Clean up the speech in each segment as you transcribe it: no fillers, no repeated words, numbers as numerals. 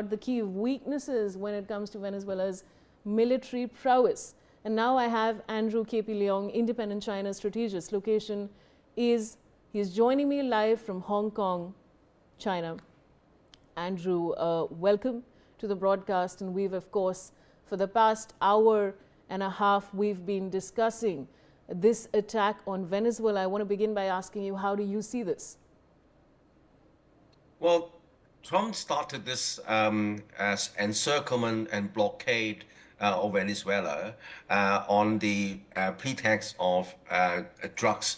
the key weaknesses when it comes to Venezuela's military prowess. And now I have Andrew KP Leung, independent China strategist. Location is, he's joining me live from Hong Kong, China. Andrew, welcome to the broadcast. And we've, of course, for the past hour and a half, we've been discussing this attack on Venezuela. I want to begin by asking you, how do you see this? Well, Trump started this as encirclement and blockade of Venezuela on the pretext of drugs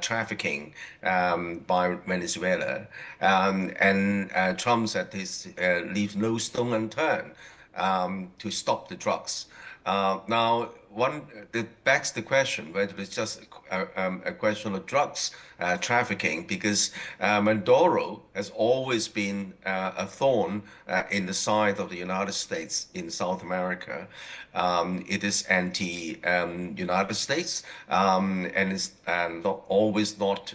trafficking by Venezuela. And Trump said this leaves no stone unturned to stop the drugs. Now, that begs the question whether it's just a question of drugs trafficking, because Maduro has always been a thorn in the side of the United States in South America. It is anti-United States and is always not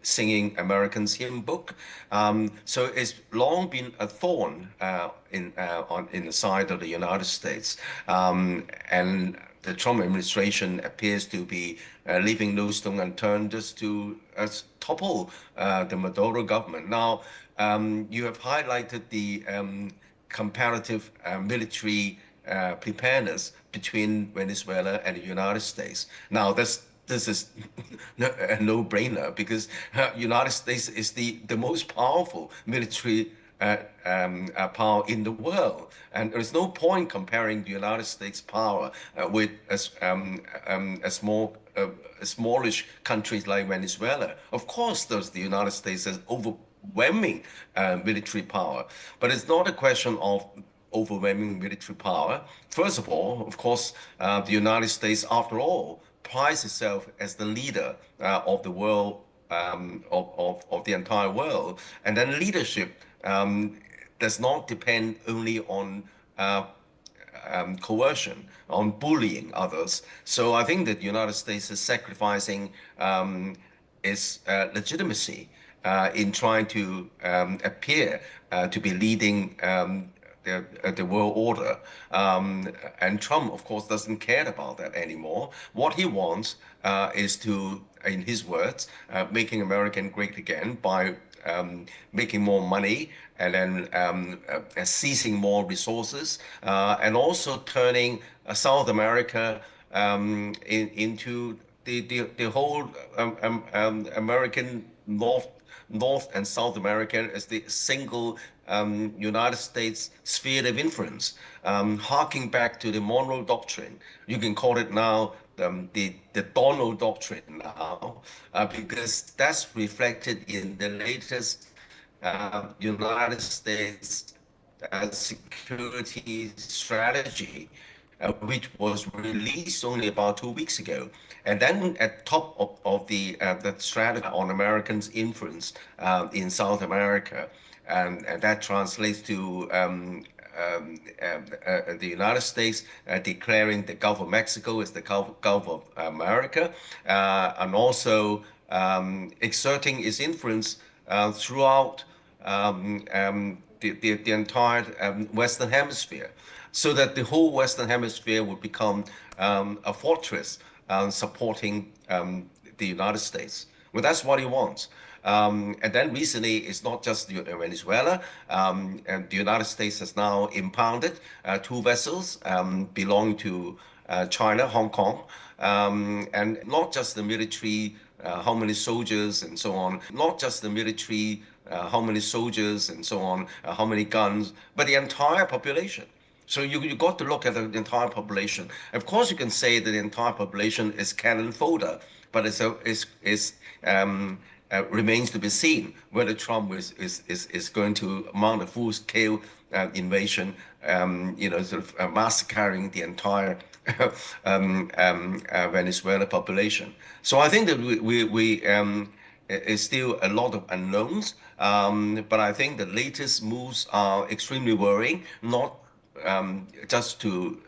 singing American's hymn book. So it's long been a thorn in the side of the United States, and the Trump administration appears to be leaving no stone unturned just to topple the Maduro government. Now, you have highlighted the comparative military preparedness between Venezuela and the United States. Now, this is a no-brainer, because United States is the most powerful military power in the world, and there's no point comparing the United States power with smallish countries like Venezuela. Of course, the United States has overwhelming military power, but it's not a question of overwhelming military power. First of all, of course, the United States, after all, prides itself as the leader of the world, of the entire world, and then leadership does not depend only on coercion, on bullying others. So I think that the United States is sacrificing its legitimacy in trying to appear to be leading the world order. And Trump, of course, doesn't care about that anymore. What he wants is to, in his words, making America great again by making more money, and then seizing more resources, and also turning South America into the whole American North and South America as the single United States sphere of influence, harking back to the Monroe Doctrine. You can call it now the Donald Doctrine now, because that's reflected in the latest United States security strategy, which was released only about 2 weeks ago. And then at top of the strategy on Americans' influence in South America, and that translates to the United States declaring the Gulf of Mexico as the Gulf of America, and also exerting its influence throughout the entire Western Hemisphere, so that the whole Western Hemisphere would become a fortress supporting the United States. Well, that's what he wants. And then recently, it's not just Venezuela. And the United States has now impounded 2 vessels belonging to China, Hong Kong, and not just the military, how many soldiers and so on, not just the military, how many soldiers and so on, how many guns, but the entire population. So you got to look at the entire population. Of course, you can say that the entire population is cannon fodder, but remains to be seen whether Trump is going to mount a full-scale invasion, sort of massacring the entire Venezuela population. So I think that we is still a lot of unknowns, but I think the latest moves are extremely worrying, not just to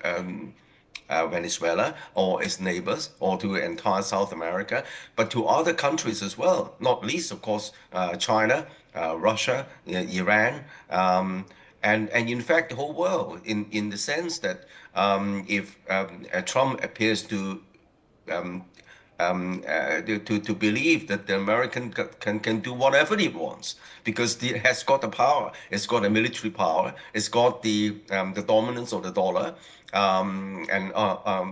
Venezuela or its neighbors or to entire South America, but to other countries as well, not least, of course, China, Russia, Iran, and in fact the whole world in the sense that if Trump appears to um, to believe that the American can do whatever he wants because it has got the power, it's got a military power, it's got the dominance of the dollar, and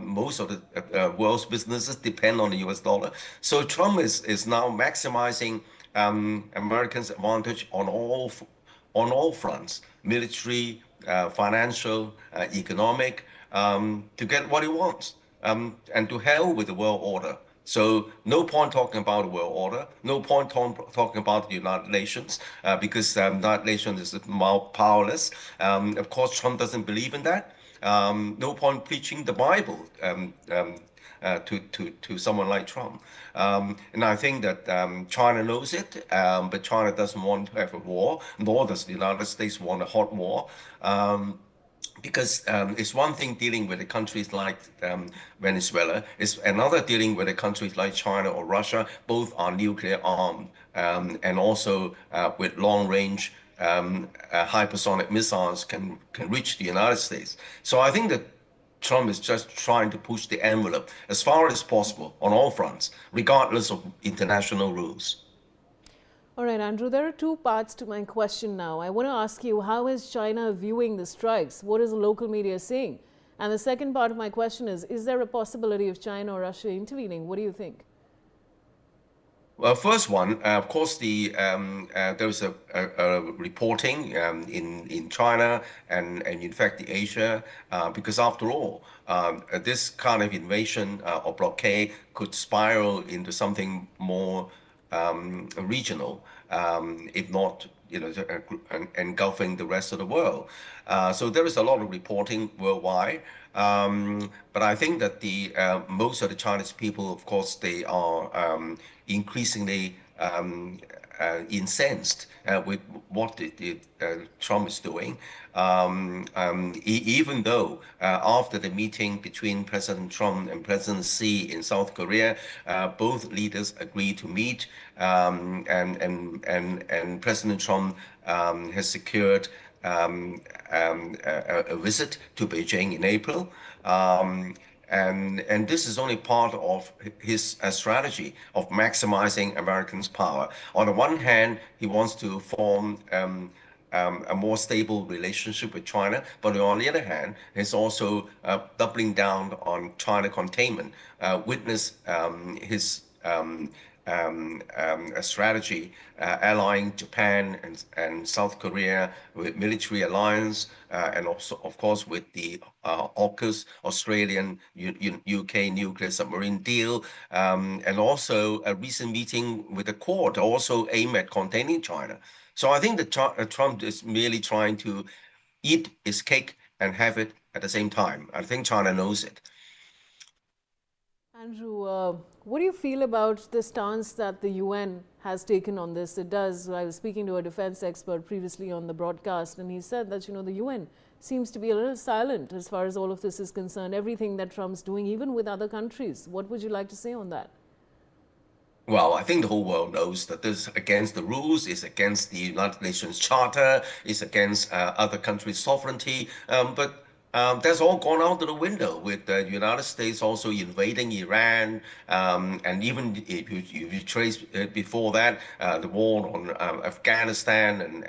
most of the world's businesses depend on the U.S. dollar. So Trump is now maximizing Americans' advantage on all fronts, military, financial, economic, to get what he wants, and to hell with the world order. So no point talking about the world order, no point talking about the United Nations, because United Nations is powerless. Of course, Trump doesn't believe in that. No point preaching the Bible to someone like Trump. And I think that China knows it, but China doesn't want to have a war, nor does the United States want a hot war. Because it's one thing dealing with the countries like Venezuela, it's another dealing with the countries like China or Russia. Both are nuclear armed, and also with long range hypersonic missiles can reach the United States. So I think that Trump is just trying to push the envelope as far as possible on all fronts, regardless of international rules. All right, Andrew, there are two parts to my question now. I want to ask you, how is China viewing the strikes? What is the local media saying? And the second part of my question is there a possibility of China or Russia intervening? What do you think? Well, first one, of course, there was a reporting in China and in fact the Asia, because after all, this kind of invasion or blockade could spiral into something more regional, if not, engulfing the rest of the world. So there is a lot of reporting worldwide. But I think that the most of the Chinese people, of course, they are increasingly incensed with what Trump is doing. Even though after the meeting between President Trump and President Xi in South Korea, both leaders agreed to meet, and President Trump has secured a visit to Beijing in April. And this is only part of his strategy of maximizing Americans' power. On the one hand, he wants to form a more stable relationship with China, but on the other hand, he's also doubling down on China containment. Witness his a strategy allying Japan and South Korea with military alliance, and also, of course, with the AUKUS, Australian UK nuclear submarine deal, and also a recent meeting with the Quad, also aimed at containing China. So I think that Trump is merely trying to eat his cake and have it at the same time. I think China knows it. Andrew, what do you feel about the stance that the UN has taken on this? It does. I was speaking to a defense expert previously on the broadcast, and he said that, the UN seems to be a little silent as far as all of this is concerned, everything that Trump's doing, even with other countries. What would you like to say on that? Well, I think the whole world knows that this is against the rules, it's against the United Nations Charter, it's against other countries' sovereignty. But that's all gone out of the window with the United States also invading Iran, and even if you trace before that, the war on Afghanistan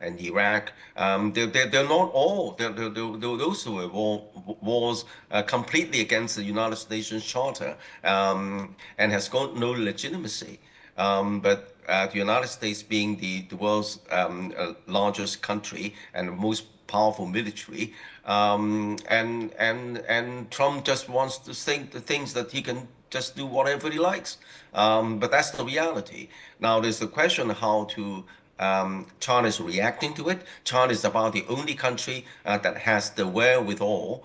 and Iraq. They're not all those were wars completely against the United Nations Charter, and has got no legitimacy. But the United States being the world's largest country and the most powerful military, and Trump just wants to think the things that he can just do whatever he likes. But that's the reality. Now there's the question how to China is reacting to it. China is about the only country that has the wherewithal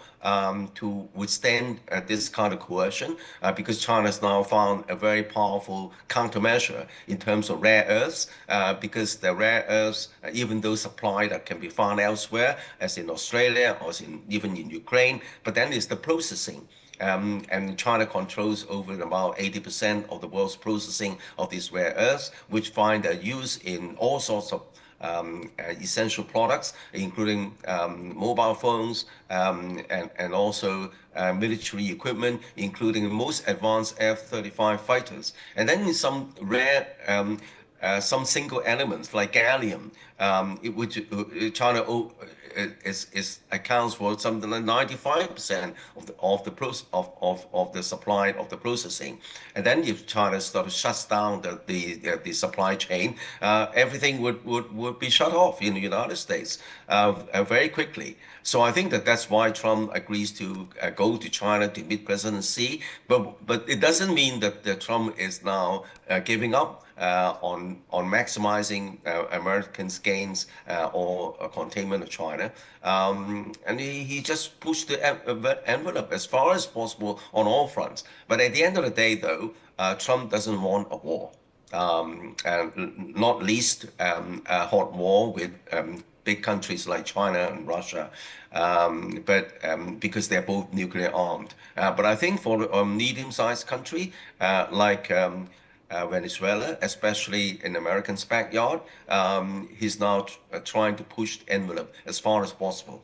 to withstand this kind of coercion, because China has now found a very powerful countermeasure in terms of rare earths, because the rare earths, even though supply that can be found elsewhere, as in Australia or even in Ukraine, but then it's the processing. And China controls over about 80% of the world's processing of these rare earths, which find their use in all sorts of essential products, including mobile phones and also military equipment, including the most advanced F-35 fighters. And then in some rare some single elements like gallium, which China is accounts for something like 95% of the supply of the processing. And then if China sort of shuts down the supply chain, everything would be shut off in the United States very quickly. So I think that's why Trump agrees to go to China to meet President Xi. But it doesn't mean that Trump is now giving up on maximizing Americans' gains or containment of China. And he just pushed the envelope as far as possible on all fronts. But at the end of the day, though, Trump doesn't want a war. And not least a hot war with big countries like China and Russia, because they're both nuclear armed. But I think for a medium-sized country like Venezuela, especially in American's backyard, he's now trying to push the envelope as far as possible.